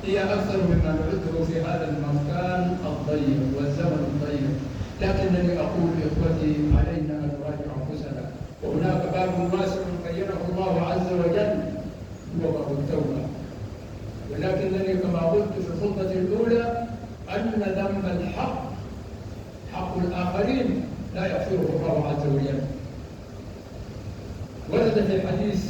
هي أكثر مما نعده في هذا المكان الضيق والزمن الضيق. لكنني أقول إخوتي علينا أن نراجع أنفسنا، وهناك باب واسع بينه الله عز وجل هو باب التوبة. ولكنني كما قلت في الخطبة الأولى أن ذنب الحق حق الآخرين لا يغفره الله عز وجل. ورد في الحديث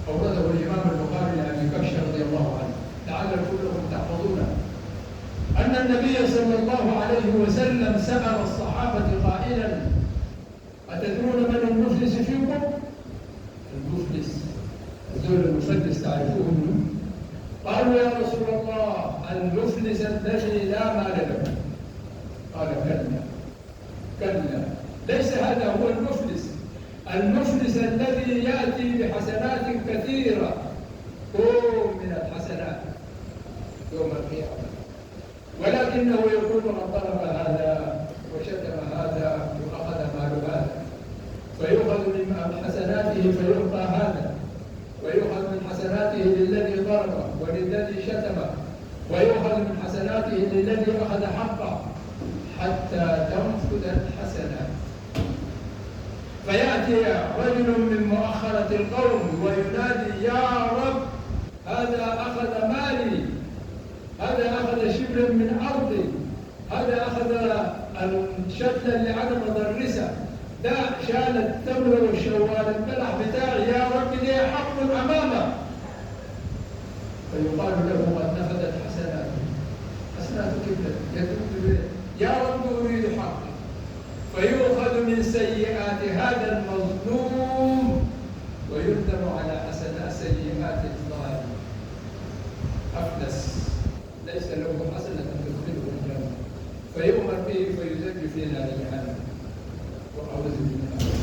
أورده الإمام البخاري لأبي كبشة رضي الله عنه لعل كلكم تحفظونه أن النبي صلى الله عليه وسلم سأل الصحابة قائلا: أتدرون من المفلس فيكم؟ المفلس الزول المفلس تعرفوه؟ قالوا: يا رسول الله المفلس الذي لا مال له. قال: كلا ليس هذا هو المفلس. المفلس الذي يأتي بحسنات كثيرة من الحسنات يوم القيامة، ولكنه يكون قد ضرب هذا وشتم هذا وأخذ مال هذا، فيؤخذ من حسناته فيعطى هذا، ويؤخذ من حسناته للذي ضربه وللذي شتمه، ويؤخذ من حسناته للذي أخذ حقه، حتى تنفذ الحسنات. فيأتي رجل من مؤخرة القوم وينادي: يا رب هذا أخذ مالي، هذا أخذ شبرا من أرضي، هذا أخذ شتلا لعدم ضرسه، ده شال التمر والشوال البلح بتاعي، يا رب لي حق أمامه. فيقال له: قد نفذت حسناتك يتوب يا رب أريد حقي. فيؤخذ من سيئات هذا المظلوم ويندم على سيئات الظالم. أفلس ليس له حسنة تدخله الجنة، فيؤمر به فيزج في نار جهنم. وأعوذ بالله.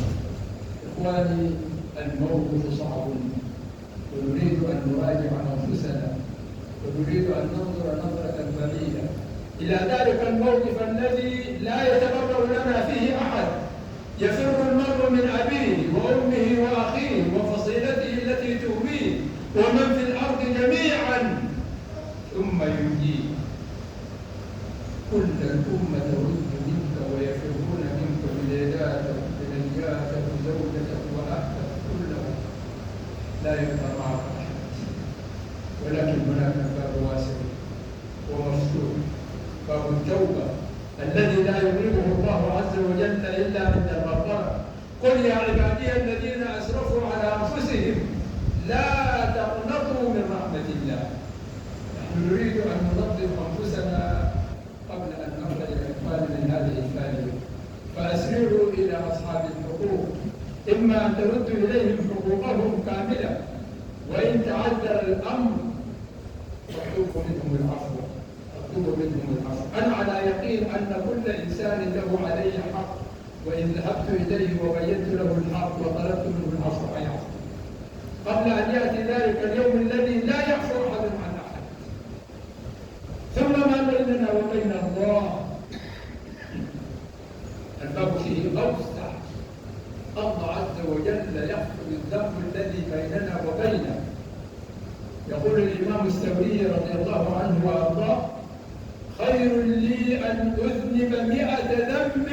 إخواني، الموقف صعب، ونريد أن نراجع أنفسنا، ونريد أن ننظر نظرة بعيدة إلى ذلك الموقف الذي لا يتبرأ لنا فيه أحد. يفر المرء من أبيه وأمه وأخيه وفصيلته التي تؤويه ومن في الأرض جميعا ثم ينجيه. كل الأمة ترد منك ويفرون منك بنجاتك وزوجتك وأهلك كلهم، لا يبقى معك أحد. ولكن هناك باب واسع ومفتوح، باب التوبة الذي لا يغلبه الله عز وجل إلا عند المغفرة. قل يا عبادي الذين أسرفوا على أنفسهم لا تقنطوا من رحمة الله. نحن نريد أن ننظف أنفسنا قبل أن نخرج الإقبال من هذه الفانية. فأسرعوا إلى أصحاب الحقوق، إما أن تردوا إليهم حقوقهم كاملة، وإن تعذر الأمر فاطلبوا منهم العفو. أنا على يقين أن كل إنسان له عليه حق، وإن ذهبت إليه وبينت له الحق وطلبت منه العفو فيعفو قبل أن يأتي ذلك اليوم الذي لا يعفو أحد عن أحد. ثم ما بيننا وبين الله الباب فيه أوسع. الله عز وجل يغفر الذنب الذي بيننا وبينه. يقول الإمام الثوري رضي الله عنه وأرضاه: خير لي أن أذنب 100 ذنب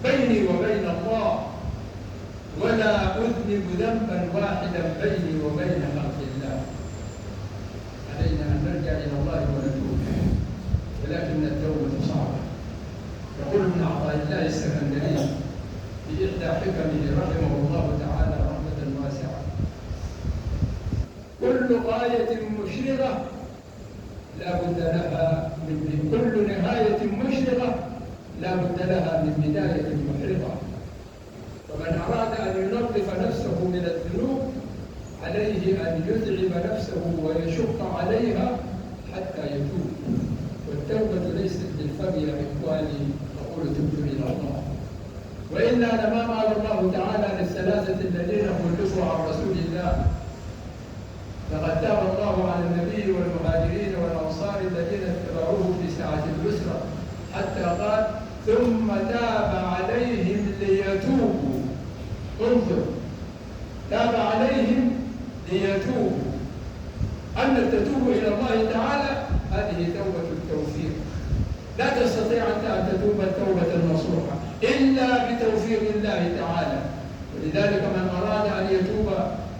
بيني وبين الله، ولا أذنب ذنبا واحدا بيني وبين خلق الله. علينا أن نرجع إلى الله ونتوب، ولكن التوبة صعبة. يقول ابن عطاء الله السكندري في إحدى حكمه رحمه الله تعالى رحمة واسعة: كل غاية مشرقة لا بد لها من كل نهاية مشرقة لا بد لها من بداية محرقة. فمن أراد أن ينظف نفسه من الذنوب عليه أن يتعب نفسه ويشق عليها حتى يتوب. والتوبة ليست بالفم يا إخواني أقول تبت إلى الله، وإلا لما قال الله تعالى للثلاثة الذين خلفوا عن رسول الله: لقد تاب الله على النبي والمهاجرين والأنصار الذين اتبعوه في ساعة العسرة، حتى قال: ثم تاب عليهم ليتوبوا. انظر، تاب عليهم ليتوبوا. أنك تتوب إلى الله تعالى لا تستطيع أنت أن تتوب التوبة النصوحة إلا بتوفيق الله تعالى. ولذلك من أراد أن يتوب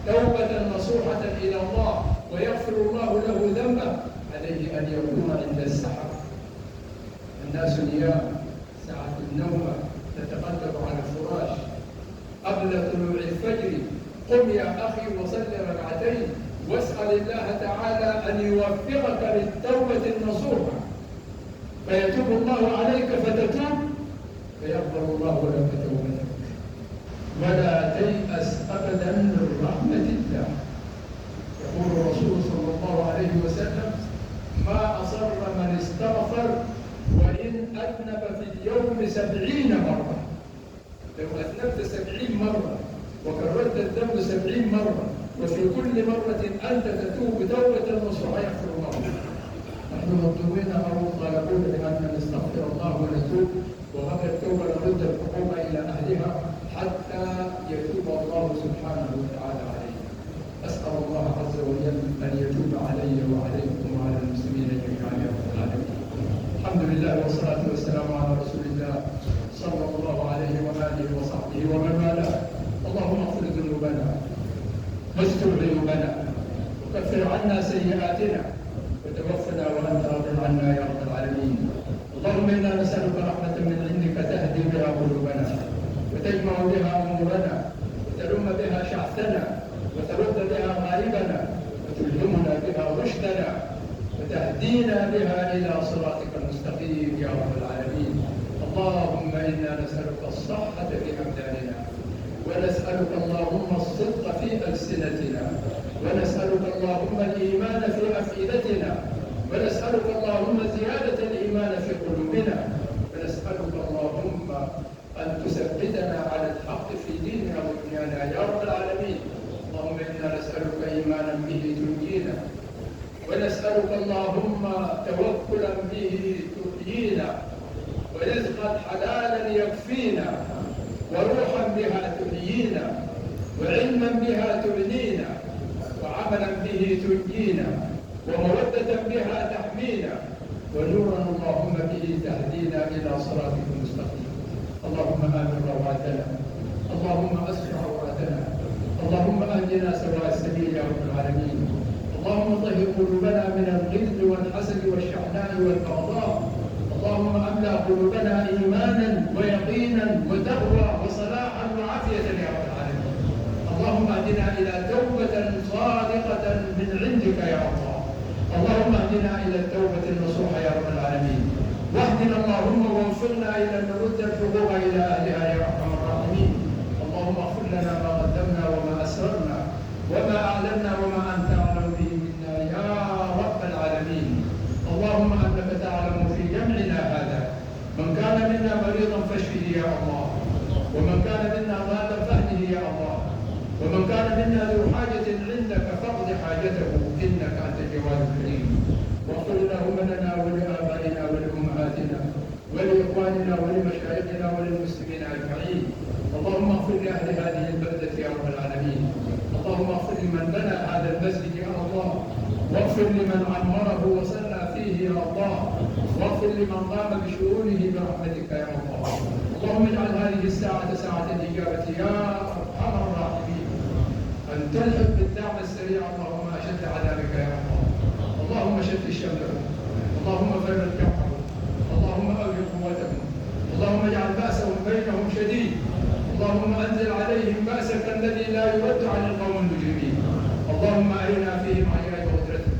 توبة نصوحة إلى الله ويغفر الله له ذنبه عليه أن يقوم عند السحر. الناس نيام ساعة النوم تتقلب على الفراش قبل طلوع الفجر، قم يا أخي وصل ركعتين واسأل الله تعالى أن يوفقك للتوبة النصوحة، فيتوب الله عليك فتتوب فيقبل الله لك توبتك. ولا تيأس أبدا من رحمة الله. يقول الرسول صلى الله عليه وسلم: ما أصر من استغفر وإن أذنب في اليوم 70 مرة. لو أذنبت 70 مرة وكررت الذنب 70 مرة وفي كل مرة أنت تتوب توبة نصوحة يغفر الله. نحن مطلوبين أو طالبون بأن نستغفر الله ونتوب، وهذا التوبة نرد الحكومة إلى أهلها حتى يتوب الله سبحانه وتعالى علينا. أسأل الله عز وجل أن يتوب علي وعليكم وعلى المسلمين جميعا يا رب العالمين. الحمد لله والصلاة والسلام على رسول الله صلى الله عليه وآله وصحبه ومن والاه. اللهم اغفر ذنوبنا واستر عيوبنا وكفر عنا سيئاتنا وتوفنا وأنت راض عنا يا رب العالمين. اللهم إنا نسألك رحمة من عندك تهدي بها قلوبنا وتجمع بها أمورنا وتلم بها شعثنا وترد بها غائبنا وتلهمنا بها رشدنا وتهدينا بها إلى صراطك المستقيم يا رب العالمين. اللهم إنا نسألك الصحة في أبداننا، ونسألك اللهم الصدق في ألسنتنا، ونسألك اللهم الإيمان في أفئدتنا، ونسألك اللهم زيادة الإيمان في قلوبنا، ونسألك اللهم أن تثبتنا على الحق في ديننا ودنيانا يا رب العالمين. اللهم إنا نسألك إيمانا به تنجينا، ونسألك اللهم توكلا به تحيينا، ورزقا حلالا يكفينا، وروحا بها تحيينا، وعلما بها تغنينا، وعملا به تنجينا، ومودة بها تحمينا، ونورا اللهم به تهدينا إلى صراطك المستقيم. اللهم آمن رواتنا، اللهم أسر عوراتنا، اللهم أهدنا سواء السبيل يا رب العالمين. اللهم طهر قلوبنا من الغل والحسد والشحناء والبغضاء. اللهم أملأ قلوبنا إيمانا ويقينا وتقوى وصلاحا وعافية يا رب العالمين. اللهم اهدنا إلى توبة صادقة من عندك يا الله. اللهم اهدنا إلى التوبة النصوح يا رب العالمين. واهدنا اللهم ووفقنا إلى أن نرد الحقوق إلى أهلها يا أرحم الراحمين. اللهم اغفر لنا ما قدمنا وما أسررنا وما أعلنا وما أنت أعلم به منا يا رب العالمين. اللهم أنك تعلم في جمعنا هذا من كان منا مريضا فاشفه يا الله، ومن كان منا ضالا فاهده يا الله، ومن كان منا ذو حاجة عندك فاقض حاجته إنك أنت الجواد الكريم. واغفر اللهم لنا ولآبائنا ولأمهاتنا ولإخواننا ولمشايخنا وللمسلمين أجمعين. اللهم اغفر لأهل هذه البلدة يا رب العالمين. اللهم اغفر لمن بنى هذا المسجد يا الله، واغفر لمن عمره وصلى فيه يا الله، واغفر لمن قام بشؤونه برحمتك يا الله. اللهم اجعل هذه الساعة ساعة الإجابة يا أرحم الراحمين، أن تلحق بالدعم السريع اللهم أشد عذابك يا الله. اللهم شتت شملهم، اللهم فرج جمعهم، اللهم أوجب قوتهم، اللهم اجعل بأسهم بينهم شديد، اللهم أنزل عليهم بأسك الذي لا يرد عن القوم المجرمين. اللهم أرنا فيهم عجائب قدرتك،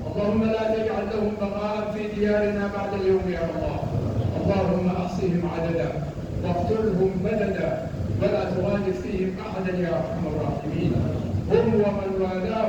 اللهم لا تجعل لهم بقاء في ديارنا بعد اليوم يا الله. اللهم أحصهم عددا واقتلهم بددا ولا تغادر فيهم أحدا يا أرحم الراحمين. هم ومن والاه